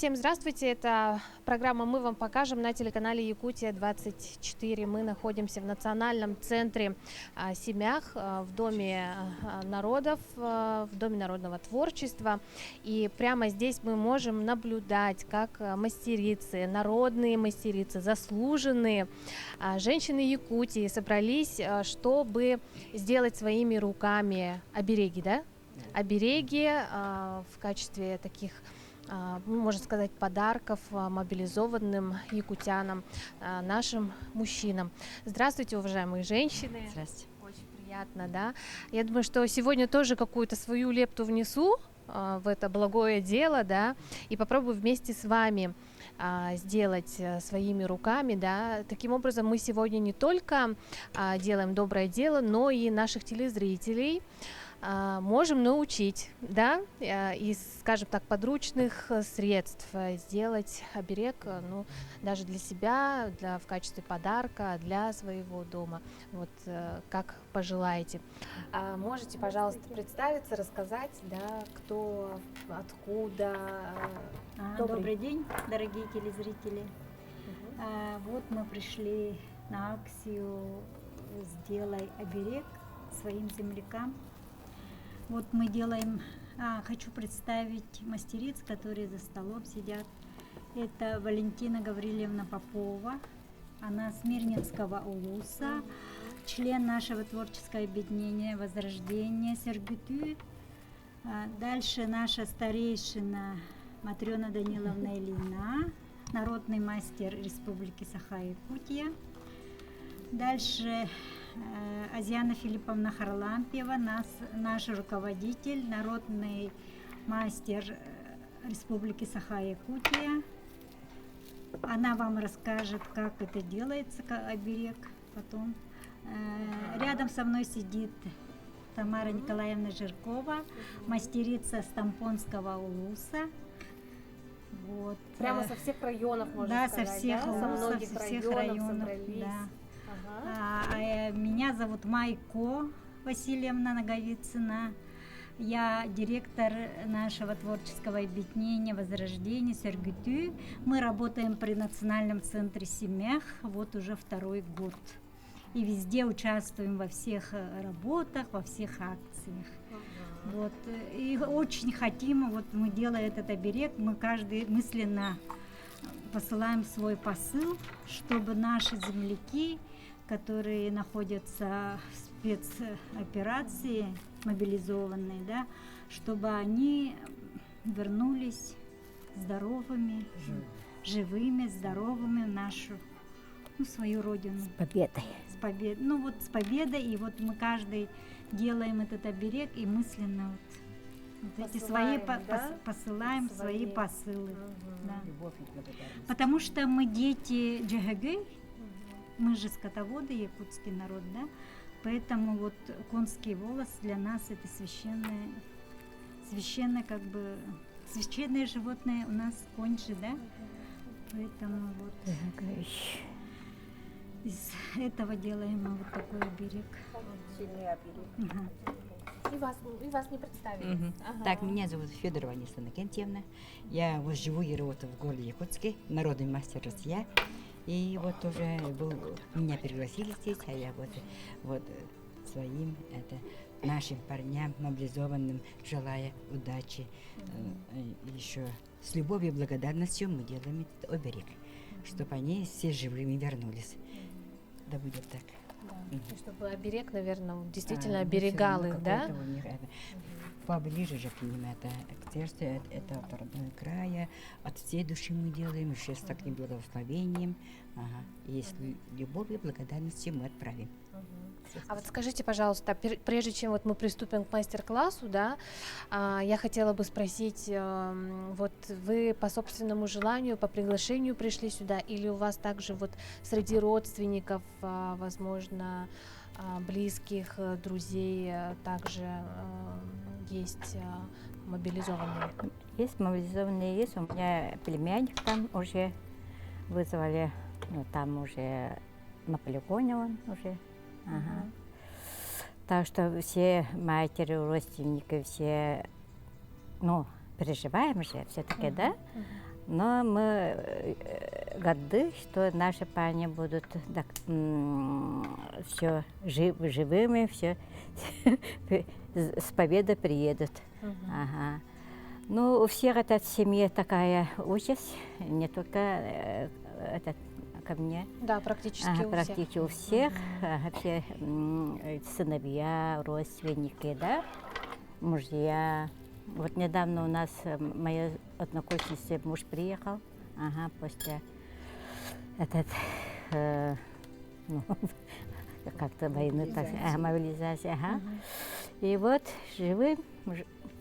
Всем здравствуйте, это программа «Мы вам покажем» на телеканале Якутия-24. Мы находимся в Национальном центре Семях, в Доме народов, в Доме народного творчества. И прямо здесь мы можем наблюдать, как мастерицы, народные мастерицы, заслуженные женщины Якутии собрались, чтобы сделать своими руками обереги, да? Обереги в качестве таких, можно сказать, подарков мобилизованным якутянам, нашим мужчинам. Здравствуйте, уважаемые женщины. Здравствуйте. Очень приятно, да? Я думаю, что сегодня тоже какую-то свою лепту внесу в это благое дело, да, и попробую вместе с вами сделать своими руками, да. Таким образом, мы сегодня не только делаем доброе дело, но и наших телезрителей можем научить, да, из, скажем так, подручных средств сделать оберег, ну, даже для себя, в качестве подарка для своего дома, вот как пожелаете. Можете, пожалуйста, представиться, рассказать, да, кто, откуда. Добрый день, дорогие телезрители. Вот мы пришли на акцию «Сделай оберег своим землякам». Вот мы делаем, хочу представить мастериц, которые за столом сидят. Это Валентина Гаврилевна Попова, она с Мирнинского улуса, член нашего творческого объединения «Возрождение» Сергютю. Дальше наша старейшина Матрена Даниловна Ильина, народный мастер Республики Саха-Якутия. Дальше Азиана Филипповна Харлампьева, наш руководитель, народный мастер Республики Саха-Якутия. Она вам расскажет, как это делается, оберег потом. Рядом со мной сидит Тамара Николаевна Жиркова, мастерица Стампонского улуса. Вот. Прямо со всех районов, можно сказать, со всех улусов, со всех районов, да. Меня зовут Майко Васильевна Наговицына. Я директор нашего творческого объединения «Возрождение» Сергютю. Мы работаем при Национальном центре Семях вот уже второй год. И везде участвуем во всех работах, во всех акциях. Вот. И очень хотим, вот мы делаем этот оберег, мы каждый мысленно посылаем свой посыл, чтобы наши земляки, которые находятся в спецоперации, мобилизованные, да, чтобы они вернулись здоровыми, живыми, здоровыми в нашу, свою родину. С победой. С победой. Ну вот с победой, и вот мы каждый делаем этот оберег и мысленно вот эти свои посылаем свои посылы. Да. Потому что мы дети ДЖГГ, мы же скотоводы, якутский народ, да, поэтому вот конский волос для нас это священное, как бы, священное животное у нас конь же, да, поэтому вот из этого делаем мы вот такой оберег. И вас не представили. Так, меня зовут Федорова Аниса Накентьевна. Я вот живу и работаю в городе Якутске, народный мастер Россия. И вот уже меня пригласили здесь, а я вот своим нашим парням мобилизованным желая удачи. Еще с любовью и благодарностью мы делаем этот оберег, чтобы они все живыми вернулись. Да будет так. Да. И чтобы оберег, наверное, действительно оберегал их, да? Поближе же к ним, к сердцу, это от родного края, от всей души мы делаем, еще с таким благословением. И с любовью и благодарностью мы отправим. А вот скажите, пожалуйста, прежде чем вот мы приступим к мастер-классу, да, я хотела бы спросить, вот вы по собственному желанию, по приглашению пришли сюда, или у вас также вот среди родственников, возможно, близких, друзей также есть мобилизованные? Есть мобилизованные, есть. У меня племянник там уже вызвали, там уже на полигоне он уже. Так что все матери, родственники, все, переживаем же все-таки, да? Но мы горды, что наши парни будут все живыми, все с победой приедут. Ага. Ну, у всех эта семья такая участь, не только ко мне. Да, практически у всех. Практически у всех. Все сыновья, родственники, да, мужья. Вот недавно у нас моя однокурсница муж приехал, после как-то войны, мобилизации, И вот живы,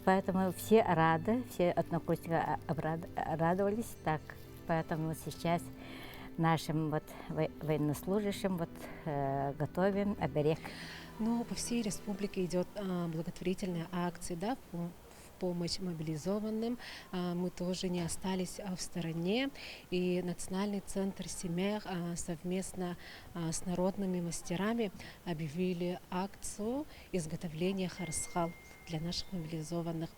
поэтому все рады, все однокурсники радовались так, поэтому сейчас нашим вот военнослужащим готовим оберег. Ну, по всей республике идет благотворительная акция, да, в помощь мобилизованным. Мы тоже не остались в стороне. И Национальный центр семьях совместно с народными мастерами объявили акцию изготовления харсхал для наших мобилизованных.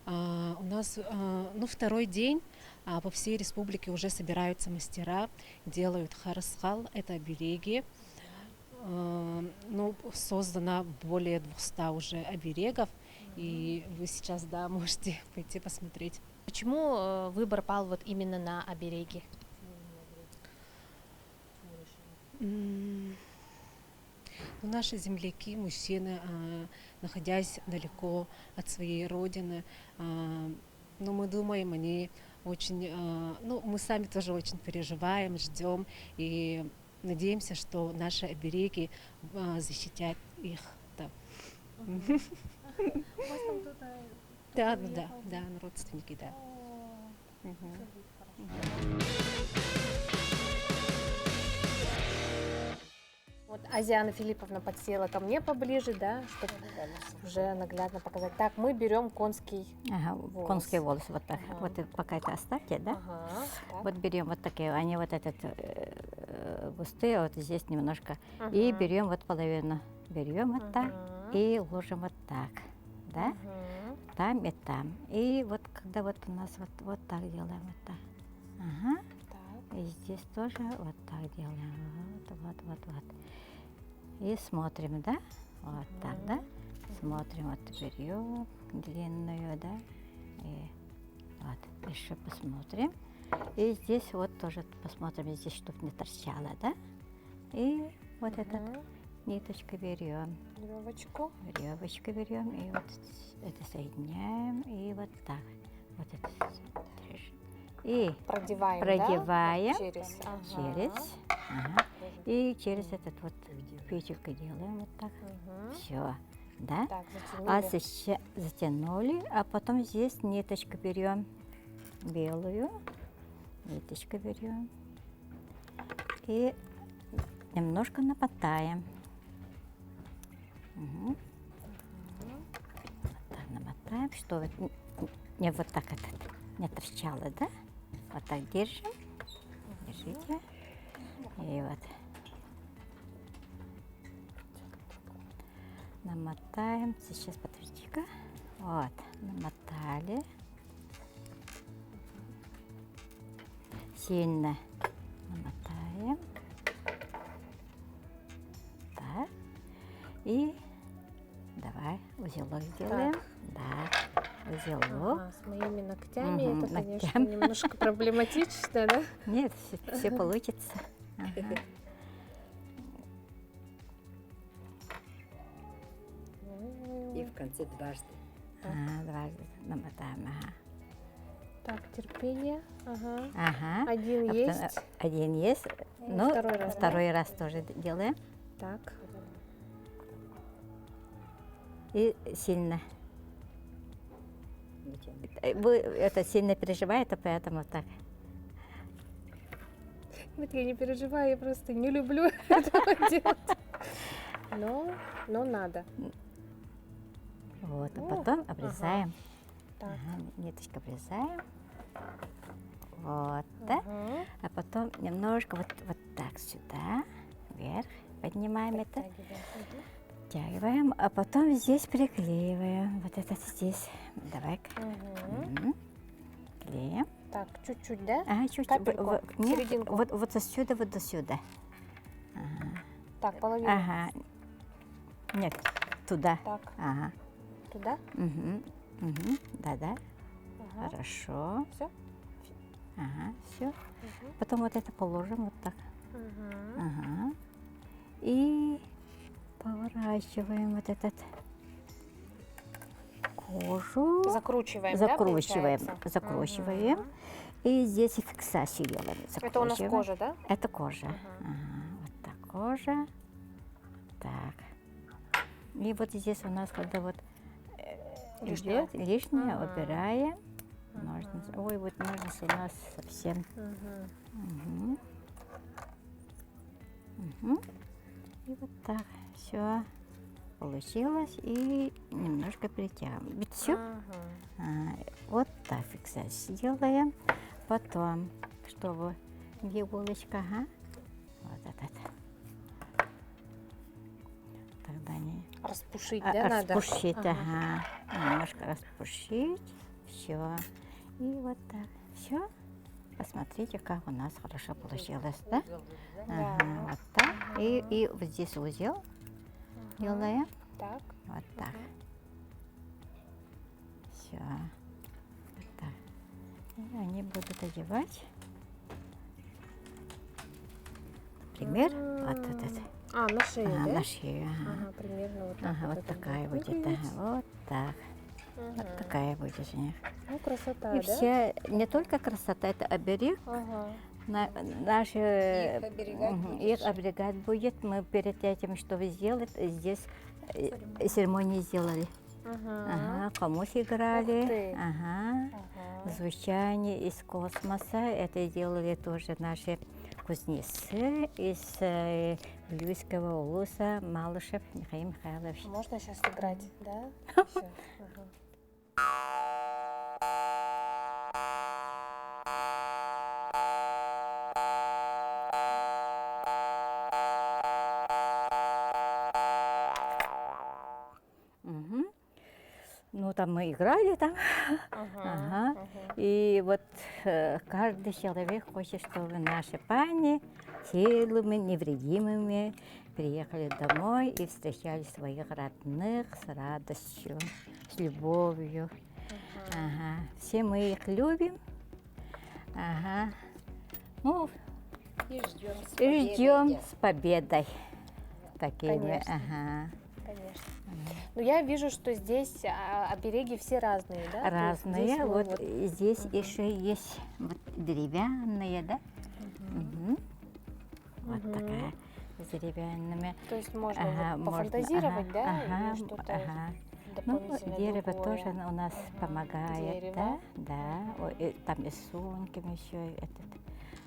У нас второй день по всей республике уже собираются мастера, делают харсхал, это обереги. Создано более 200 уже оберегов, и вы сейчас, можете пойти посмотреть. Почему выбор пал вот именно на обереги? Наши земляки, мужчины, находясь далеко от своей родины, мы думаем, они очень, мы сами тоже очень переживаем, ждем и надеемся, что наши обереги защитят их. Да. Да, родственники, да. Вот Азиана Филипповна подсела ко мне поближе, да, чтобы уже наглядно показать. Так, мы берем конский волос. Конский волос, вот так. Вот пока это оставьте, да? Вот берем вот такие, они вот густые, вот здесь немножко. И берем вот половину. Берем вот так и ложим вот так, да? Там и там. И вот когда вот у нас вот так делаем, вот так. И здесь тоже вот так делаем. Вот. И смотрим, да? Вот так, да? Смотрим, вот берем длинную, да? И вот, еще посмотрим. И здесь вот тоже посмотрим, здесь чтобы не торчало, да? И вот этот ниточку берем. Веревочку берем, и вот это соединяем, и вот так. Вот это. И продеваем через. И через этот вот петельку делаем вот так. Все, да? Так, затянули, а потом здесь ниточку берем, белую, ниточку берем и немножко намотаем. Вот так намотаем, чтобы не вот так это не торчало, да? Вот так держим. Держите. И вот. Намотаем. Сейчас, подожди-ка. Вот. Намотали. Сильно намотаем. Так. И давай узелок сделаем. Да. Узелок. С моими ногтями это, конечно, ногтями. немножко проблематично, да? Нет, все получится. И в конце дважды. Дважды намотаем. Так, терпение. Один есть. Один есть. Ну, второй раз тоже делаем. Так. И сильно. Вы это сильно переживаете, поэтому так. Вот я не переживаю, я просто не люблю этого делать. Но надо. Вот, а потом обрезаем. Так. Ниточку обрезаем. Вот, да? А потом немножко вот так сюда, вверх поднимаем это. Втягиваем, а потом здесь приклеиваем. Вот этот здесь. Давай-ка. Клеим. Так, чуть-чуть, да? Ага, чуть Капельку, в нет, серединку. вот отсюда, вот до сюда. Ага. Так, половину. Ага. Нет, туда. Так, Ага. туда. Угу. Угу. Да-да. Ага. Хорошо. Всё? Ага, все. Потом вот это положим вот так. Мгм. Ага. И поворачиваем вот этот кожу. Закручиваем, да, Закручиваем, получается? закручиваем. Мгм. И здесь фиксацию делаем. Это у нас Закручиваем. кожа, да? Это кожа. Ага, вот так кожа. Так. И вот здесь у нас, когда вот Лишнее. идет лишнее, Ага. убираем. Ножницы. Ой, вот ножницы у нас совсем. Мгм. Мгм. Мгм. И вот так все получилось. И немножко притягиваем. Ведь все. Ага. Вот так фиксацию делаем. Потом, чтобы иголочка, ага, вот этот. Тогда не Распушить, да, надо? распушить, Ага. ага. Немножко распушить. Все. И вот так. Все. Посмотрите, как у нас хорошо получилось, да? Ага, вот так. И вот здесь узел делаем. Так. Вот так. Все. Вот так. И они будут одевать. Например, вот этот. А, на шее, Ага, да? на шею. Ага. Ага, примерно вот так. Ага, вот это такая будет будет. выглядеть. Ага, вот так. Мгм. Вот такая будет у них. Ну, красота, И да? все, не только красота, это оберег. Ага. Наши, Их оберегать их оберегать будет. Мы перед этим, что сделать, здесь церемонии сделали. Ага. Ага, кому Ух играли. ты. Ага. Ага. Звучание из космоса. Это делали тоже наши кузнецы из Блюйского улуса Малышев Михаил Михайлович. Можно сейчас играть, да? Всё. Ага. Мгм. Ну, там мы играли там. Ага. И вот каждый человек хочет, чтобы наши пани целыми, невредимыми приехали домой и встречали своих родных с радостью, с любовью. Ага. Все мы их любим. Ага. Ну, и ждем с и ждем с победой. Такими. Конечно. Ага. Конечно. Ну, я вижу, что здесь обереги все разные, да? То есть Разные. здесь мы Вот здесь еще есть вот деревянные, да? Мгм. Вот Мгм. такая с деревянными. То есть можно Ага, вот можно, пофантазировать, ага, да? ага, Или что-то ага. Ну, дополнительное дерево другое. тоже у нас Ага. помогает, Дерево. да. Ой, и там и сумками еще этот.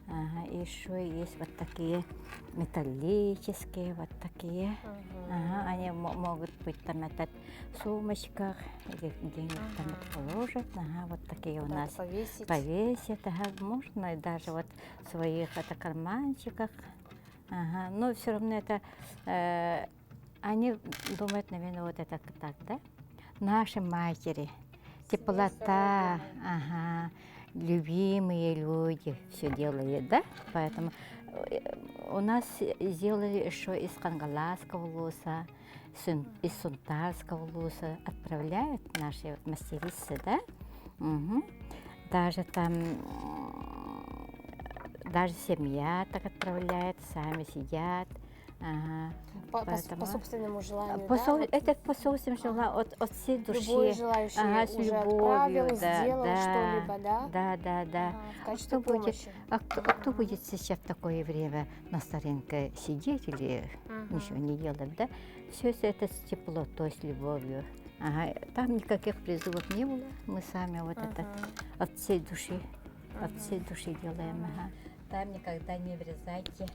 Ага, и еще есть вот такие металлические, вот такие. Мгм. Ага, они могут быть там этот, в сумочках или где-нибудь там Ага. это положат. Ага, вот такие у Куда-то нас повесить. повесят. Ага, можно и даже вот в своих это, карманчиках. Ага, но все равно это, они думают, наверное, вот это так, да? Наши матери, теплота, ага, любимые люди все делают, да? Поэтому у нас сделали еще из Кангаласского улуса, из Сунтарского улуса отправляют наши мастерицы, да? Мгм. Даже там, даже семья так отправляет, сами сидят. Ага. По Поэтому- собственному желанию, По да? со- Вот это по собственному желанию, от всей души. любой желающий Ага, с уже любовью, отправил, да, сделал да, что-либо, да? Да, да, да. Ага, в качестве кто будет, помощи. кто будет сейчас в такое время на старенькое сидеть или Мгм. ничего не делать, да? Все это с теплотой, с любовью. Ага, там никаких призывов не было. Мы сами вот это Мгм. от всей души, от всей души делаем. Ага. Там никогда не врезайте.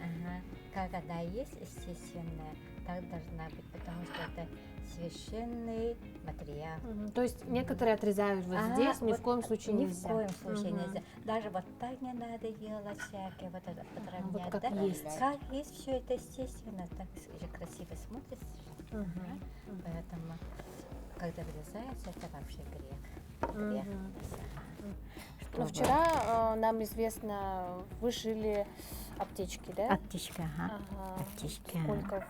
Ага. Как она есть, естественная, так должна быть, потому что это священный материал. Мгм. То есть некоторые отрезают вот Ага, здесь, ни в вот коем случае Ни нельзя. в коем случае Мгм. нельзя. Даже вот так не надо делать всякие, вот это подровнять, вот как да? есть. Как есть, все это естественно, так же красиво смотрится. Мгм. Ага. Поэтому, когда вырезается, это вообще грех. Грех. Мгм. Ага. Ну, вчера нам известно, вы шили аптечки, да? Аптечка, ага. Ага. Аптечка. Сколько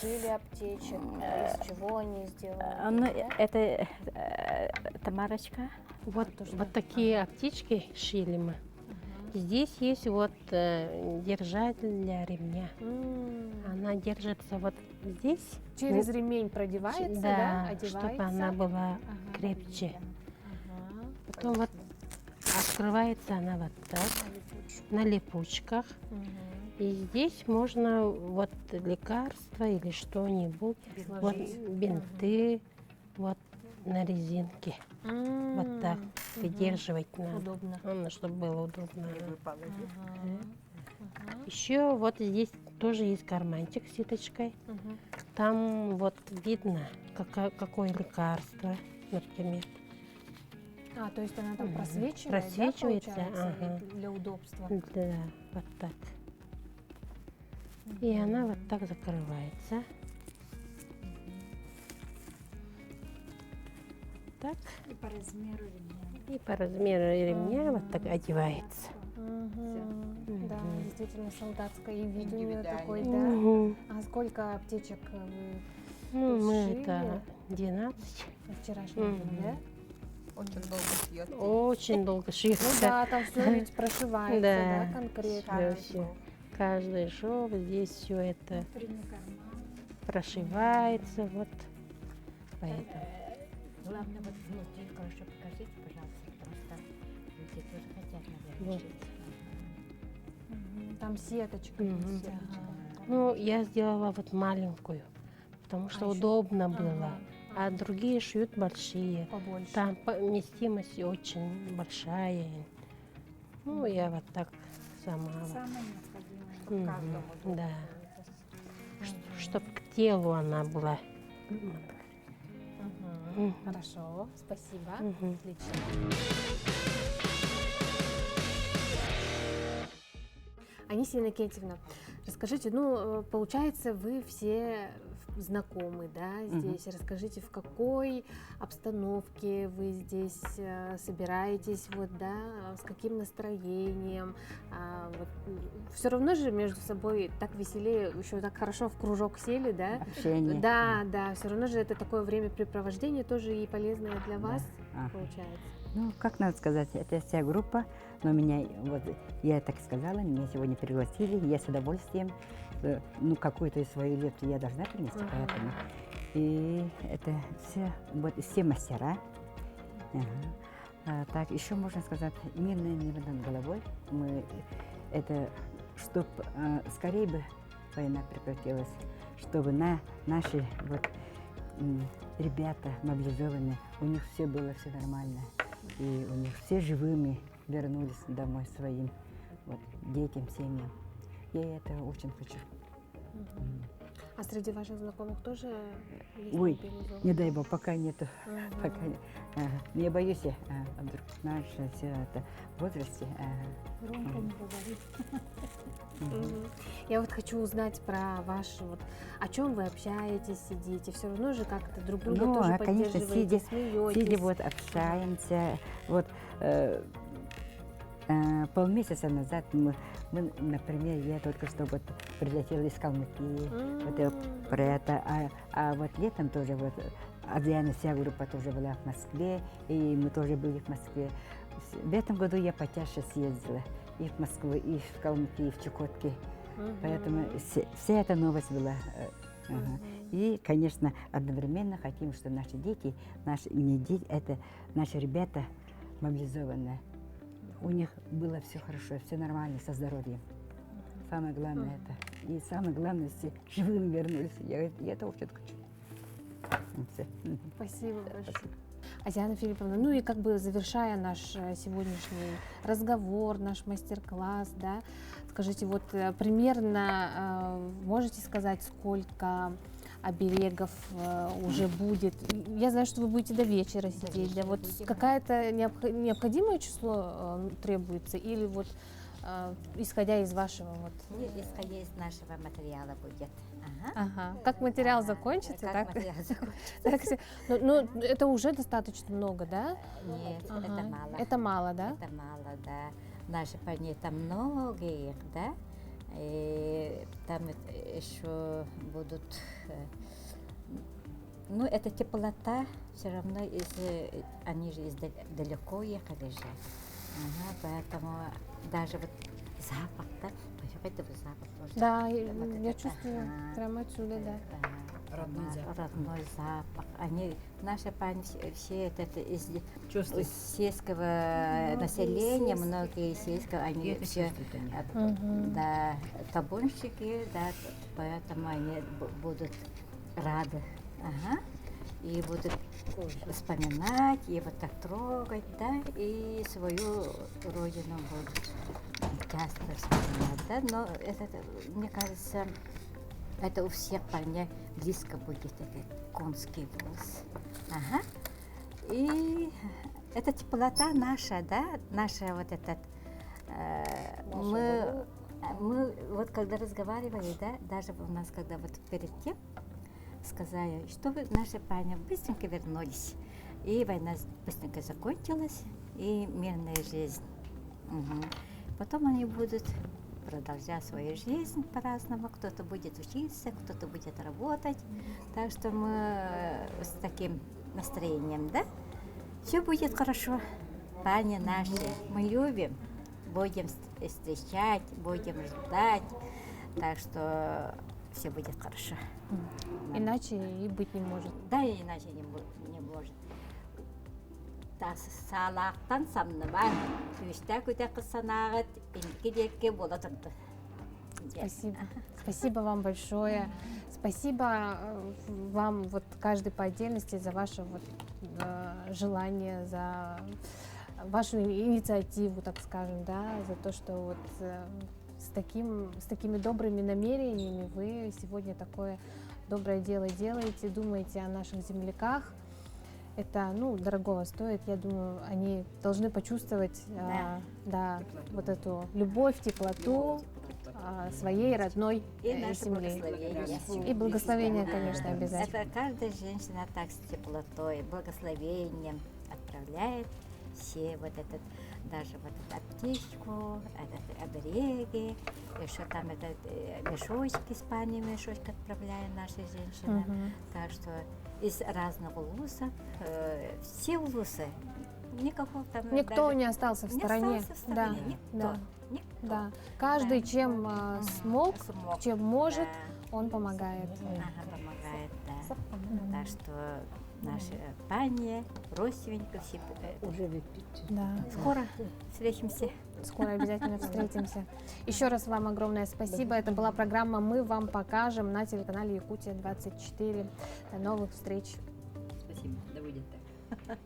шили аптечек, из чего они сделаны? Ну, да? это Тамарочка. Вот, Тоже, вот да. такие аптечки шили мы. Здесь есть вот держатель для ремня. Она держится вот здесь. Через ремень продевается, да? Одевается. чтобы она была Ага. крепче. Ага. Потом вот открывается она вот так, на липучках. Мгм. И здесь можно вот лекарства или что-нибудь, вот Сложить. бинты, вот на резинке. Вот так Мгм. придерживать надо, Удобно. чтобы было удобно. Ага. Ага. Еще вот здесь тоже есть карманчик с сеточкой. Мгм. Там вот видно, какое лекарство, например. То есть она там Мгм. просвечивает, Просвечивается, да, получается, ага. для удобства. Да, вот так. И она вот так закрывается. Так. И по размеру ремня. И по размеру ремня вот так одевается. Мгм. Да, Мгм. действительно солдатское и видео Индивидуально. такой, да. Мгм. А сколько аптечек вы Ну, мы шили? это 12. на вчерашний день, Мгм. да? Очень долго шьет. Очень долго шьется. Ну да, там все ведь прошивается, да, Да. конкретно. Всё. Каждый шов, здесь все это Внутренний карман. прошивается, вот. Поэтому. Главное, вот внутри хорошо покажите, пожалуйста, потому что люди тоже хотят, наверное, Вот. шить. Мгм. Там сеточка Мгм. есть. Ага. Ну, я сделала вот маленькую, потому что ещё- удобно было. Ага, А ага. другие шьют большие. Побольше. Там вместимость очень большая. Ну, я вот так сама. вот. Самое необходимое. Мгм. каждому удобно Да. Мгм. Чтоб к телу она была. Мгм. Мгм. Хорошо, спасибо. Мгм. Отлично. Анисия Иннокентьевна, расскажите, получается, вы все знакомы, да, здесь. Все какой обстановке вы здесь собираетесь, вот, да, с каким настроением. Все равно же между собой так веселее, еще так хорошо в кружок сели, да? Общение. Да, да, все равно же это такое времяпрепровождение тоже и полезное для Да. вас, Ага. получается. Ну, как надо сказать, это вся группа, но меня, вот, я так сказала, меня сегодня пригласили, я с удовольствием, ну, какую-то свою лепту я должна принести, Ага. поэтому. И это все, вот, все мастера. Ага. Так, еще можно сказать, мирное небо над головой. Мы, это, чтобы скорее бы война прекратилась, чтобы наши вот, ребята мобилизованные, у них все было все нормально. И у них все живыми вернулись домой своим вот, детям, семьям. Я это очень хочу. А среди ваших знакомых тоже есть Ой, мобилизованные? не дай бог, пока нету. Мгм. Пока, я боюсь, вдруг наше все это в возрасте. Громко не говори. Мгм. Я вот хочу узнать про ваш, вот, о чем вы общаетесь, сидите. Все равно же как-то друг друга Ну, тоже конечно, поддерживаете, смеетесь. сидя вот общаемся. Вот полмесяца назад мы, например, я только что вот прилетела из Калмыкии. Вот про это. А вот летом тоже вот Адриана, вся группа тоже была в Москве, и мы тоже были в Москве. В этом году я почаще съездила и в Москву, и в Калмыкию, и в Чукотке. Мгм. Поэтому вся эта новость была. Ага. Мгм. И, конечно, одновременно хотим, что наши дети, не дети, это наши ребята мобилизованные, у них было все хорошо, все нормально со здоровьем. Самое главное это. И самое главное, все живыми вернулись. Я это очень хочу. Всё. Спасибо большое. Азиана Филипповна, ну и как бы завершая наш сегодняшний разговор, наш мастер-класс, да, скажите, вот примерно можете сказать, сколько оберегов уже будет? Я знаю, что вы будете до вечера сидеть, да, вот какое-то необходимое число требуется или вот исходя из вашего вот. Исходя из нашего материала будет. Ага. Ага. Как материал Ага. закончится, Как так? материал закончится. Так ну, это уже достаточно много, да? Нет, это Ага. мало. Это мало, да? Это мало, да. Наши парни там много их, да. И там еще будут... Ну, это теплота, все равно они же далеко ехали же. Ага, поэтому даже вот запах, да, это вот запах тоже. Да, Вот я это, чувствую ага. прямо отсюда, да. Родной запах. Родной запах. Они, наши парни все это из Чувствуют. сельского населения, многие сельского, И они это все, чувствуют они. Мгм. да, табунщики, да, поэтому они будут рады. Ага. И будут вспоминать, и вот так трогать, да, и свою родину будут часто вспоминать, да, но это, мне кажется, это у всех парней близко будет этот конский волос. Ага. И это теплота наша, да, наша вот этот, мы вот когда разговаривали, да, даже у нас когда вот перед тем сказали, что наши парни быстренько вернулись, и война быстренько закончилась, и мирная жизнь. Мгм. Потом они будут продолжать свою жизнь по-разному, кто-то будет учиться, кто-то будет работать, так что мы с таким настроением, да, все будет хорошо, парни наши, мы любим, будем встречать, будем ждать, так что все будет хорошо. Иначе и быть не может. Да, иначе не может. Салақтан самныман, күшті күтәкі санағыт, инки бола тұрды. Спасибо. Спасибо вам большое. Спасибо вам вот каждый по отдельности за ваше вот, желание, за вашу инициативу, так скажем, да, за то, что вот с такими добрыми намерениями вы сегодня такое доброе дело делаете, думаете о наших земляках. Это, ну, дорогого стоит. Я думаю, они должны почувствовать да, вот эту любовь, теплоту своей родной И наше земли. благословение. И благословение, Да. конечно, обязательно. Это каждая женщина так с теплотой, благословением отправляет все вот этот, даже вот эту аптечку, этот обереги, еще там этот мешочки, спальные мешочки отправляют наши женщины. Мгм. Так что из разных улусов, все улусы, никакого там Никто даже не остался в стороне. остался в стороне, Да, никто, да, никто. да. Каждый, Да. чем смог, чем может, Да. он помогает. Ага, помогает, да. Так что наши пани, родственники все Уже выпить. Да. скоро встретимся. Скоро обязательно встретимся. Еще раз вам огромное спасибо. Это была программа «Мы вам покажем» на телеканале Якутия 24. До новых встреч. Спасибо, да будет так.